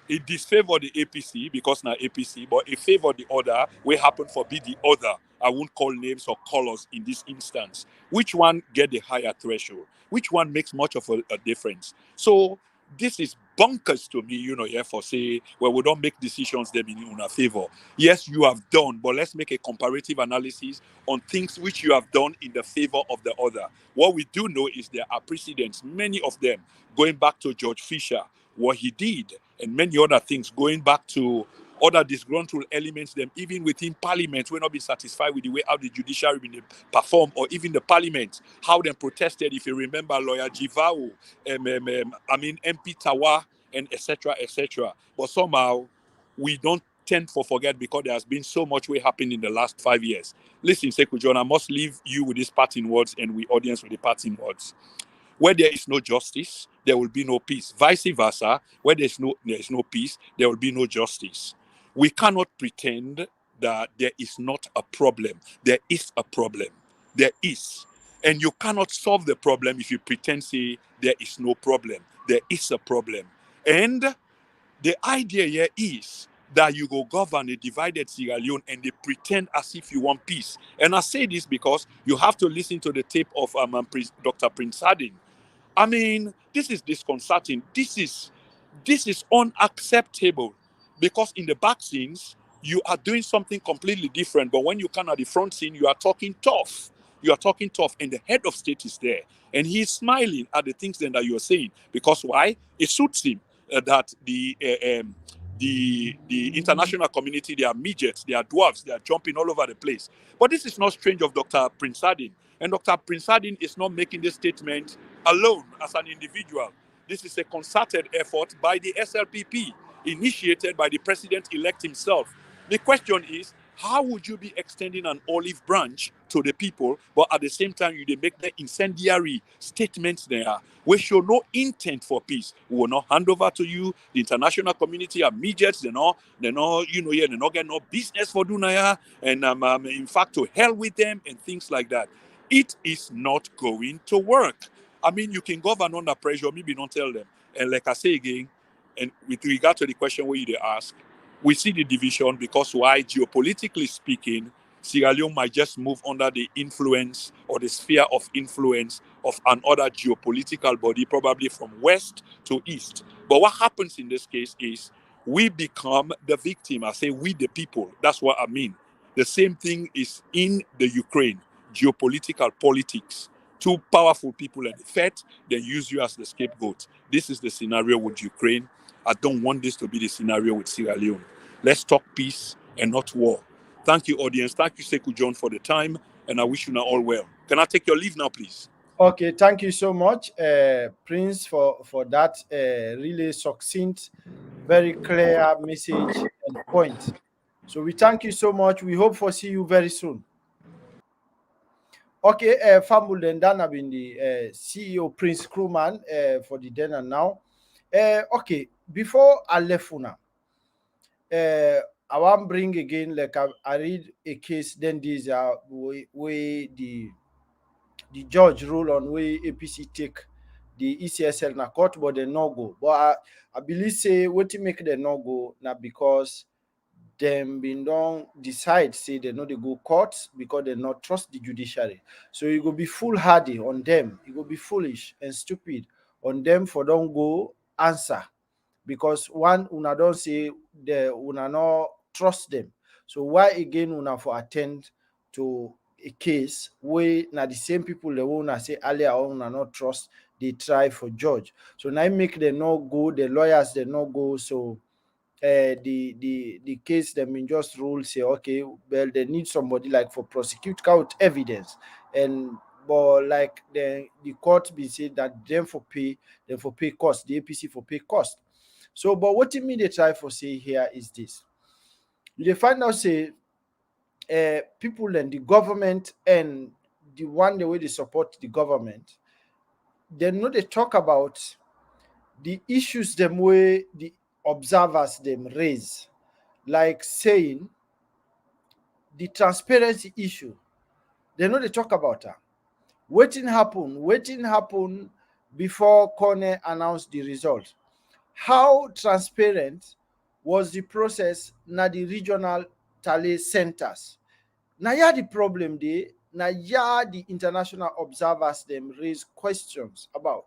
It disfavor the APC because now APC, but it favor the other, where happen for be the other. I won't call names or colors in this instance. Which one get the higher threshold? Which one makes much of a difference? So this is bonkers to me, for say, well, we don't make decisions them in our favor. Yes, you have done, but let's make a comparative analysis on things which you have done in the favor of the other. What we do know is there are precedents, many of them, going back to George Fisher, what he did, and many other things, going back to other disgruntled elements, them even within parliament, will not be satisfied with the way how the judiciary been perform, or even the parliament, how they protested. If you remember, lawyer Jivao, MP Tawa, and etc., etc. But somehow we don't tend to forget because there has been so much way happened in the last 5 years. Listen, Sekou John, I must leave you with these parting words and we audience with the parting words. Where there is no justice, there will be no peace. Vice versa, where there is no peace, there will be no justice. We cannot pretend that there is not a problem. There is a problem. There is. And you cannot solve the problem if you pretend say there is no problem. There is a problem. And the idea here is that you go govern a divided Sierra Leone and they pretend as if you want peace. And I say this because you have to listen to the tape of Dr. Prince Harding. This is disconcerting. This is unacceptable because in the back scenes, you are doing something completely different. But when you come at the front scene, you are talking tough. You are talking tough, and the head of state is there. And he's smiling at the things then that you're saying. Because why? It suits him that the international community, they are midgets, they are dwarfs, they are jumping all over the place. But this is not strange of Dr. Prince Harding. And Dr. Prince Harding is not making this statement alone as an individual. This is a concerted effort by the SLPP, initiated by the president-elect himself. The question is, how would you be extending an olive branch to the people, but at the same time, you make the incendiary statements there, which show no intent for peace? We will not hand over to you. The international community are midgets. They not get no business for Dunaya, and in fact, to hell with them and things like that. It is not going to work. You can govern under pressure, maybe don't tell them. And like I say again, and with regard to the question where you ask, we see the division because why, geopolitically speaking, Sierra Leone might just move under the influence or the sphere of influence of another geopolitical body, probably from west to east. But what happens in this case is we become the victim. I say we the people. That's what I mean. The same thing is in the Ukraine, geopolitical politics. Two powerful people at the Fed, they use you as the scapegoat. This is the scenario with Ukraine. I don't want this to be the scenario with Sierra Leone. Let's talk peace and not war. Thank you, audience. Thank you, Sekou John, for the time, and I wish you now all well. Can I take your leave now, please? Okay, thank you so much, Prince, for that really succinct, very clear message and point. So we thank you so much. We hope for see you very soon. Okay, Fambul and Dan have been the CEO Prince Crewman for the then and now. Okay, before I left Funa, I want bring again, like I read a case, then these are way the judge rule on way APC take the ECSL na court, but they no go. But I believe say what to make them no go now because them been don't decide say they know they go court because they not trust the judiciary. So you go be foolhardy on them. You go be foolish and stupid on them for don't go answer because one una don't say the una not trust them. So why again una for attend to a case where now the same people the una say earlier on una not trust, they try for judge. So now make them not go, the lawyers they not go. So the case them been just rule say okay, well they need somebody like for prosecute out evidence, and but like the court be said that them for pay cost, the APC for pay cost. So but what me they try for say here is this: you find out say people and the government and the one the way they support the government, they know they talk about the issues them way the observers them raise, like saying the transparency issue. They know they talk about that. Waiting happen before Corner announced the result. How transparent was the process na the regional tally centers? Now, yeah, the problem there. Now, yeah, the international observers them raise questions about.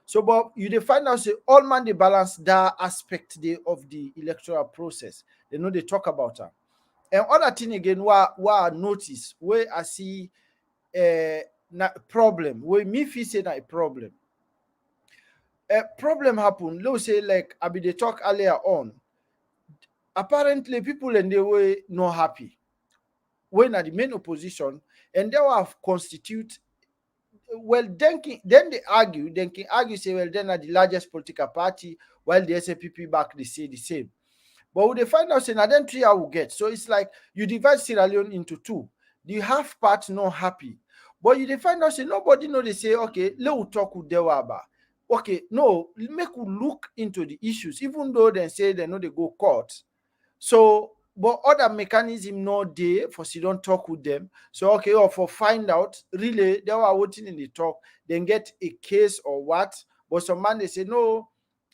So, but you dey find out say all man they balance that aspect there of the electoral process. They know they talk about that. And other thing again, what I notice, where I see na problem, where me feel say na a problem. A problem happen. Let's say like I be they talk earlier on. Apparently, people in the way not happy when at the main opposition, and they will have constitute well then they can argue say well then at the largest political party while the SAPP back they say the same. But when they find out say now then three I will get. So it's like you divide Sierra Leone into two. The half part not happy. But you find out say nobody know they say okay, let us talk with Dewaba. Okay, no, make we look into the issues, even though they say they know they go court. So, but other mechanism not there for sit don't talk with them. So okay, or for find out really they were waiting in the talk, then get a case or what. But some man they say no,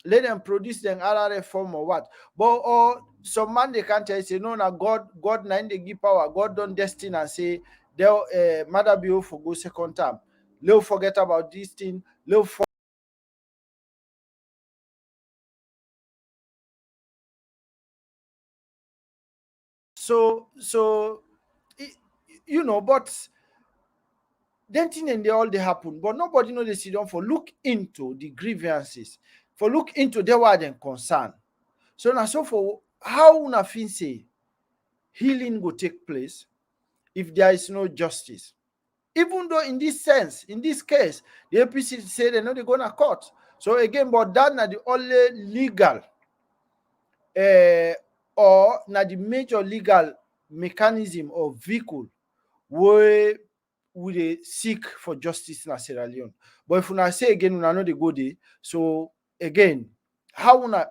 let them produce them RRF form or what. But or some man they can't tell you say no, now God nine they give power, God don't destine and say they'll Mother Bill for go second term. They'll forget about this thing, they'll so you know, but then thing and they all they happen, but nobody know they sit down for look into the grievances, for look into their word and concern. So now so for how una feel say healing will take place if there is no justice. Even though in this sense, in this case, the APC say they know they're gonna court. So again, but that not the only legal uh, or not the major legal mechanism or vehicle where we dey seek for justice na Sierra Leone. But if una say again una no dey go there, so again, how una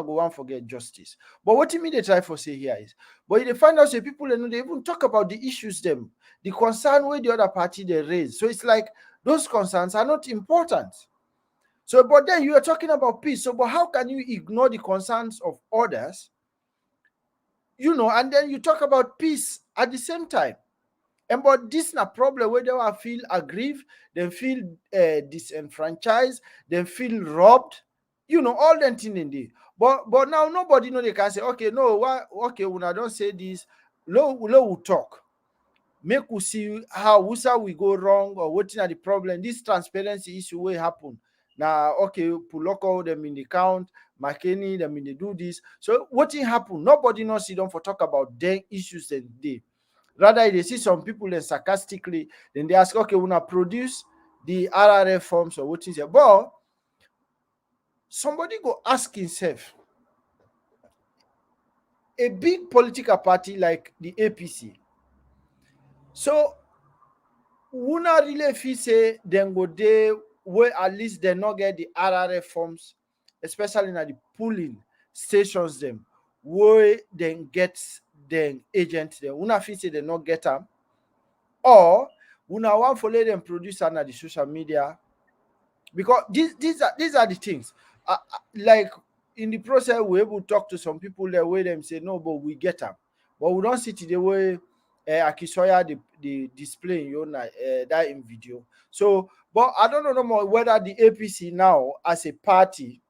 go wan forget justice? But wetin me dey try for say here is, but you dey find out say people no dey even talk about the issues them, the concern wey the other party dey raise. So it's like those concerns are not important. So, but then you are talking about peace. So, but how can you ignore the concerns of others, you know, and then you talk about peace at the same time? And but this na problem where they will feel aggrieved, they feel disenfranchised, they feel robbed, you know, all that thing in there. But now nobody know they can say, okay, no, why okay, when I don't say this, low we talk. Make we see how we go wrong or what are the problem. This transparency issue will happen. Now, okay, Puloko them in the count, McKinney, them in the do this. So what happen? Nobody knows sit down for talk about their issues and they. Rather, they see some people and sarcastically, then they ask, okay, we're not produce the RRF forms or what is it? But somebody go ask himself, a big political party like the APC. So, una really feel say then go there where at least they not get the RRF forms, especially in the polling stations them, where then get the agent them. Una feel say they not get them. Or una want follow them produce on the social media, because these are the things like in the process we able to talk to some people there where them say no but we get them, but we don't see the way Akisoya the display you know that in video. So but I don't know no more whether the APC now as a party,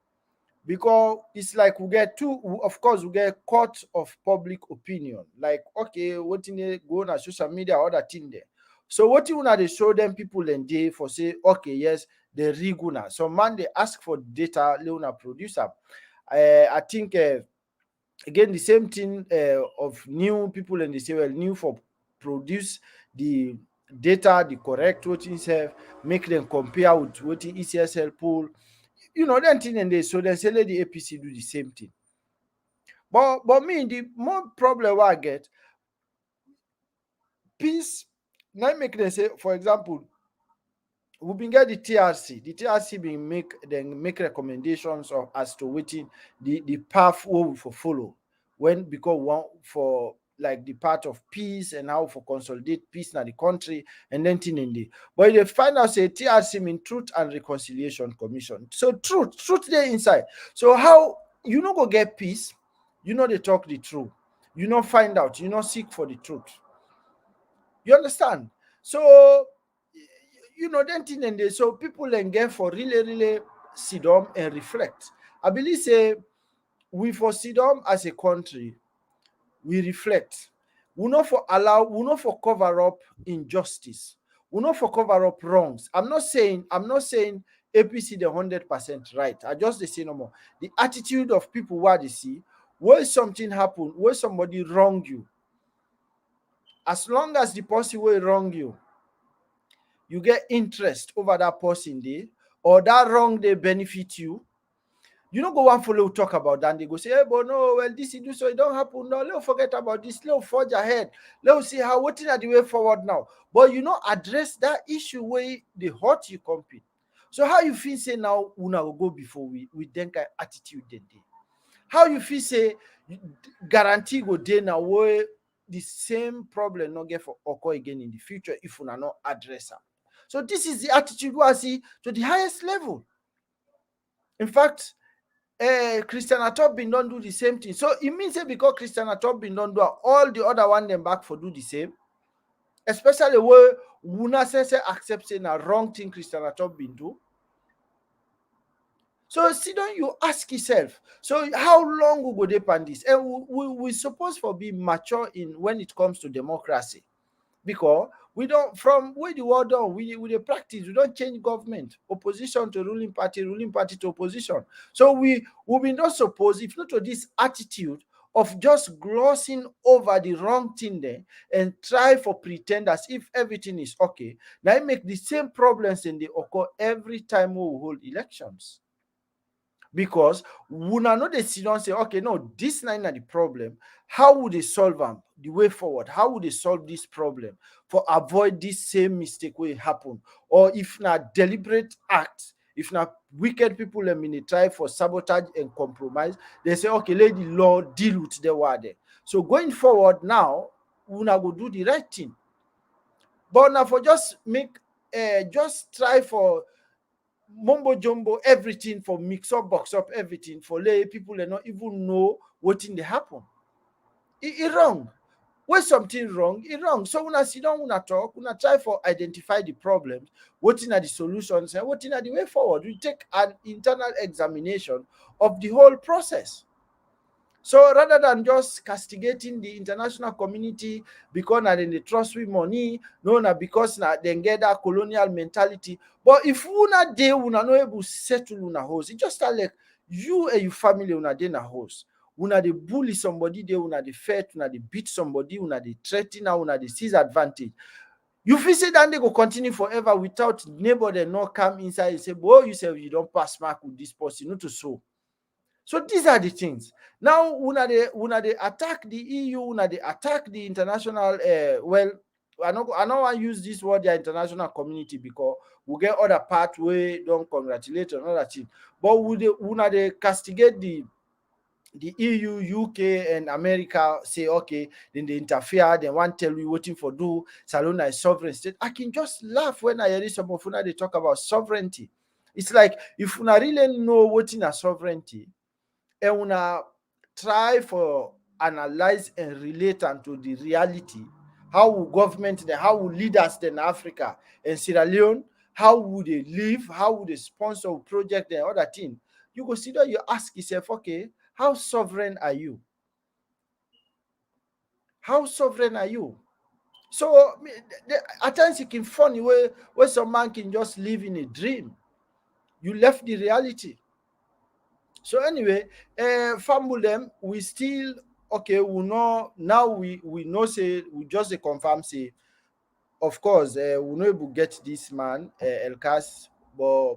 because it's like we get two, of course we get court of public opinion, like okay what in they go on social media or that thing there. So what you wanna they show them people and they for say okay yes they riguna so man they ask for data leona producer. I think again the same thing of new people and they say well new for produce the data the correct what itself make them compare with what ECSL pool, then thing and they so they say let the APC do the same thing. But me the more problem I get peace now make them say for example we been get the TRC. The TRC been make recommendations of as to wetin the path wey we for follow when because we want for like the part of peace and how for consolidate peace in the country and then thing in the but they find out say TRC mean Truth and Reconciliation Commission. So truth dey inside. So how you no go get peace, you know they talk the truth, you know find out, you know seek for the truth. You understand? So then thing and they so people then get for really sit down and reflect. I believe say we for sit down as a country, we reflect. We not for cover up injustice. We not for cover up wrongs. I'm not saying APC the 100% right. I just dey say no more. The attitude of people where they see where something happen, where somebody wrong you. As long as the person will wrong you get interest over that person dey or that wrong dey benefit you no go wan follow talk about that. They go say, hey, but no, well, this you do so it don't happen. No, let's forget about this. Let's forge ahead. Let's see how what is the way forward now. But you know, address that issue where the hurt you compete. So how you feel say now una will go before we then kind attitude the day? How you feel say guarantee go dey now where the same problem not get for occur again in the future if una not address am. So this is the attitude we I see to the highest level. In fact, Christian Atobin don't do the same thing. So it means say because Christian Atobin don't do all the other one them back for do the same. Especially where Wuna say accept say na wrong thing Christian Atobin do. So sit down, you ask yourself. So how long we go depend this? And we supposed for be mature in when it comes to democracy. Because we don't from where the world done we dey practice, we don't change government, opposition to ruling party to opposition. So we been not supposed if not to this attitude of just glossing over the wrong thing there and try for pretend as if everything is okay. Now it make the same problems and they occur every time we hold elections. Because una no dey sit down say okay no this na the problem, how would they solve them the way forward, how would they solve this problem for avoid this same mistake wey happen, or if na deliberate act, if na wicked people dem bin dey try for sabotage and compromise, they say okay let the law deal with the word there. So going forward now una go do the right thing. But now for just make just try for mumbo jumbo everything for mix up box up everything for lay people they not even know what in they happen. It wrong. When something wrong, it wrong. So when I sit down, when I talk, when I try for identify the problems, what in are the solutions and what in are the way forward. We take an internal examination of the whole process. So rather than just castigating the international community because na then they trust with money, no na because na then get that colonial mentality. But if una dey una no able settle una house, it just start like you and your family una dey na house. Una dey bully somebody dey, una dey fight, una dey beat somebody, una dey threaten, una dey seize advantage. You feel say that they go continue forever without neighbor they not come inside and say, boy, you say you don't pass mark with this person, not to so. So these are the things. Now, when they attack the EU, when they attack the international, well, I don't want to use this word, the international community, because we get other part where don't congratulate on other thing. But when they castigate the EU, UK, and America, say, okay, then they interfere, they want to tell you waiting for do, Salona is sovereign state. I can just laugh when I hear some of una they talk about sovereignty. It's like, if una really know what in a sovereignty, and una try for analyze and relate to the reality, how will government then, how will leaders in Africa and Sierra Leone, how would they live, how would they sponsor project and other thing, you go sit down, you ask yourself, okay, how sovereign are you? How sovereign are you? So at times it can funny where some man can just live in a dream. You left the reality. So anyway, fumble them. We still okay. We know now. We know say we just confirm say. Of course, we no able get this man El Cas, but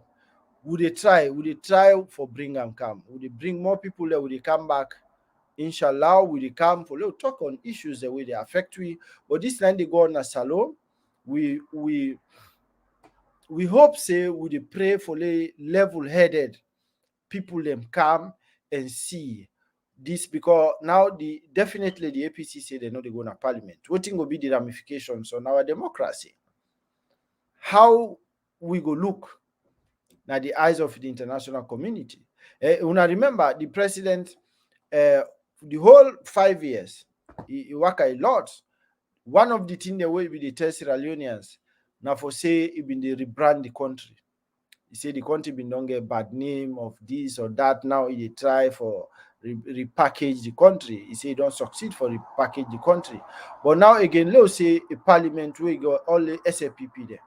would they try? Would they try for bring and come? Would they bring more people there? Would they come back? Inshallah, we dey come for little talk on issues the way they affect we. But this time they go on a salon. We hope say we dey pray for level-headed people them come and see this because now definitely the APC say they know they go to parliament. What thing will be the ramifications on our democracy? How we go look na the eyes of the international community? Una remember the president the whole 5 years, he work a lot. One of the things the way we dey tell Sierra Leoneans now for say he been dey rebrand the country. He say the country been don't get bad name of this or that. Now he try for repackage the country. He say he don't succeed for repackage the country. But now again, let's say a parliament where you got all the SFPP there.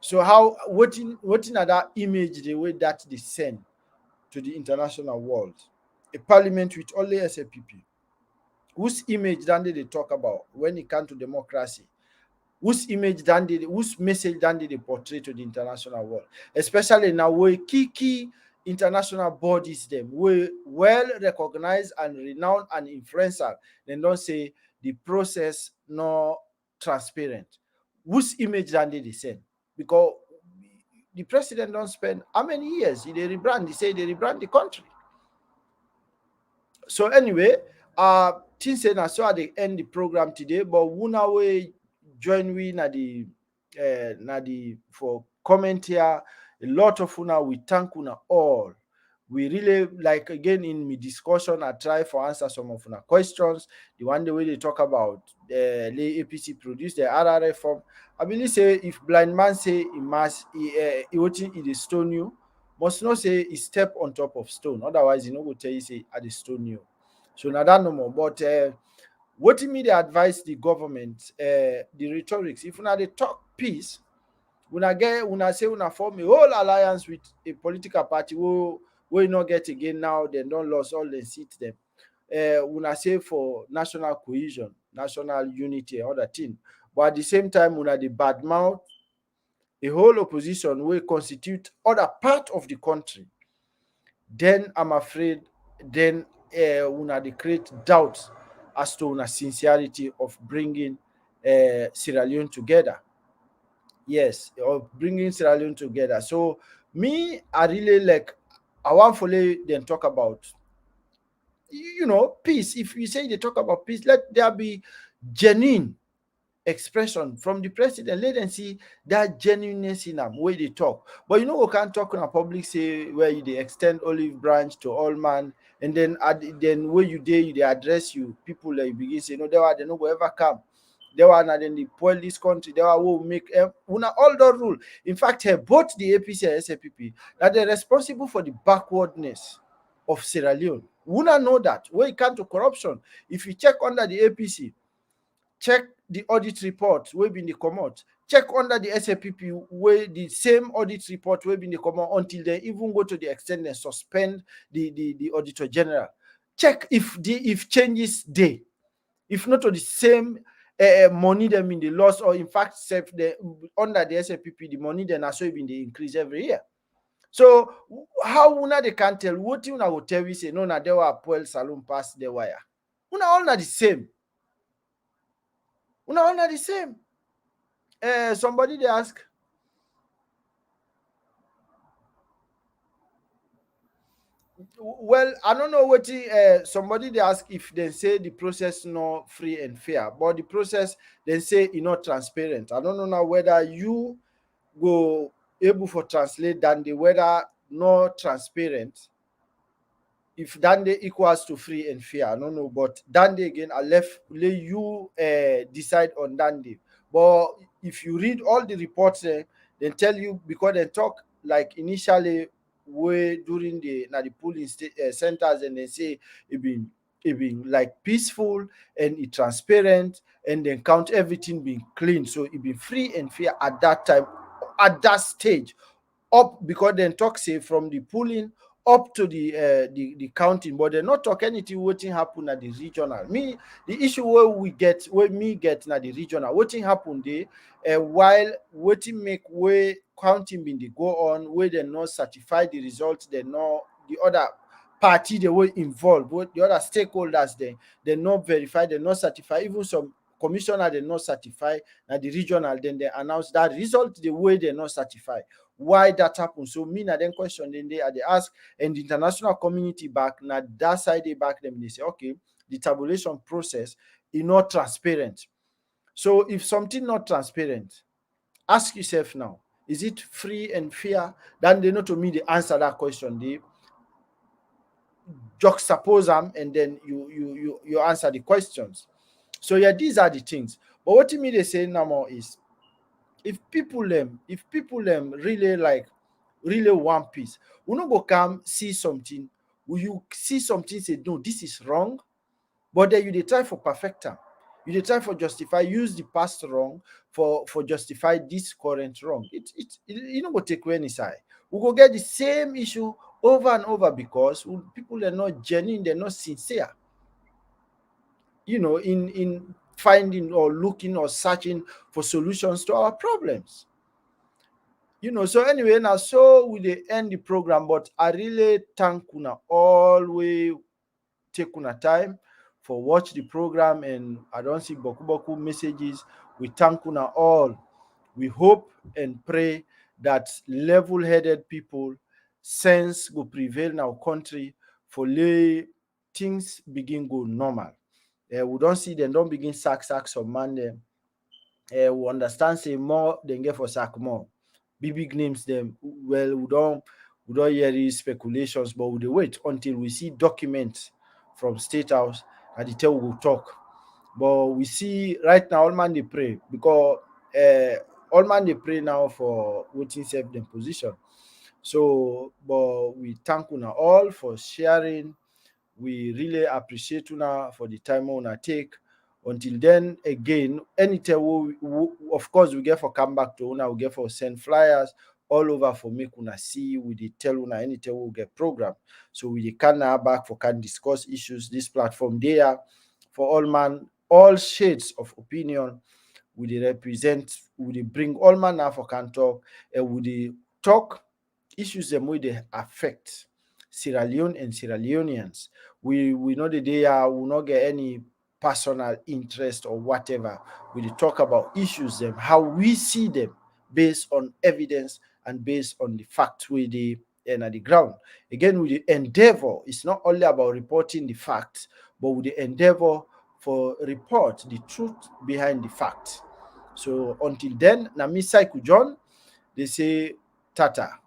So how what in that image the way that they send to the international world? A parliament with only SFPP. Whose image then they talk about when it comes to democracy? Whose message then they portray to the international world? Especially now where key international bodies them we well recognized and renowned and influential. Then don't say the process no transparent. Whose image then they send? Because the president don't spend how many years? He rebrand, he say they rebrand the country. So anyway, things say na so I dey end the program today, but una way join we na the for comment here. A lot of una we thank una all. We really like again in my discussion. I try for answer some of una questions. The one the way they talk about the APC produce the RRF form. I believe say if blind man say he must he dey stone you, must not say he step on top of stone. Otherwise, he no go tell you say I dey stone you. So now that no more. But what me they advise the government, the rhetorics. If una dey talk peace, una say una form a whole alliance with a political party we not get again now, they don't lose all the seats them. Una say for national cohesion, national unity, other thing. But at the same time, una the bad mouth a whole opposition will constitute other part of the country. Then I'm afraid then una dey create doubts as to una sincerity of bringing Sierra Leone together. Yes, of bringing Sierra Leone together. So me, I really like. I want to then talk about peace. If you say they talk about peace, let there be genuine expression from the president. Let them see that genuineness in them way they talk. But we can't talk in a public say where they extend olive branch to all man, and then where they address you people like you begin say no, they no go ever come. They were and then they spoil this country. They were will make una all the rule. In fact, both the APC and SFPP that they're responsible for the backwardness of Sierra Leone. Una know that when it comes to corruption, if you check under the APC, check the audit report wey bin dey comot, check under the SFPP wey the same audit report wey bin dey comot until they even go to the extent they suspend the auditor general. Check if changes dey, if not to the same money dem bin dey loss, or in fact under the SFPP the money dem na so bin dey increase every year. So how una dey can tell wetin una go tell we say no na there were Poel Salon pass the wire? Una all na the same. Una all na the same. Somebody they ask. Well, I don't know what somebody they ask if they say the process not free and fair, but the process they say it's not transparent. I don't know now whether you go able for translate than the whether not transparent. If Dande equals to free and fair, I don't know, but Dande again, I let you decide on Dande. But if you read all the reports, they tell you because they talk like initially way during the polling centers, and they say it been like peaceful and it transparent, and then count everything being clean, so it been free and fair at that time, at that stage, up, because dem talk say from the polling up to the counting, but dem no talk anything wetin happen at the regional. Me, the issue wey me get na the regional, wetin happen dey, while wetin make wey counting bin dey go on, wey dem no certify the result, dem no, the other party dey wey involve, the other stakeholders dem no verify, dem no certify, even some commissioner dem no certify, na the regional dem dey announce that result the way dem no certify. Why that happen? So me na dem question dem dey, I dey ask, and the international community back, na that side dey back dem, dey say okay, the tabulation process e not transparent. So if something not transparent, ask yourself now, is it free and fair? Then they know, to me, they answer that question. They juxtapose them, and then you answer the questions. So yeah, these are the things. But what to me they say now more is, if people really like, really want peace, we no go come see something. Will you see something say no, this is wrong? But then you dey try for perfect am. You dey try for justify, use the past wrong for justify this current wrong. You no go take away any side. We go get the same issue over and over, because people are not genuine, they're not sincere, in finding or looking or searching for solutions to our problems. So anyway, now so we dey end the program, but I really thank una all wey take una time for watch the program, and I don't see boku boku messages. We thank una all. We hope and pray that level-headed people, sense go prevail in our country, for lay things begin go normal. We don't see them don't begin sack some man them. We understand say more than get for sack more. Big names them. Well, we don't hear these speculations, but we dey wait until we see documents from State House, and the tell we will talk. But we see right now all man they pray, because all man they pray now for waiting self them position. So, but we thank una all for sharing. We really appreciate una for the time una take. Until then, again, anytime of course we get for come back to una, we get for send flyers all over for make una see. We dey tell una anytime we get program. So we dey can now back for can discuss issues. This platform there for all man, all shades of opinion. We dey represent, we dey bring all man now for can talk, and we dey talk issues them wey dey affect Sierra Leone and Sierra Leoneans. We know the day will not get any personal interest or whatever. We dey talk about issues them, how we see them, based on evidence and based on the fact we dey at the ground. Again, we dey endeavor. It's not only about reporting the facts, but we dey endeavor for report the truth behind the fact. So until then, na me Psycho John, they say tata.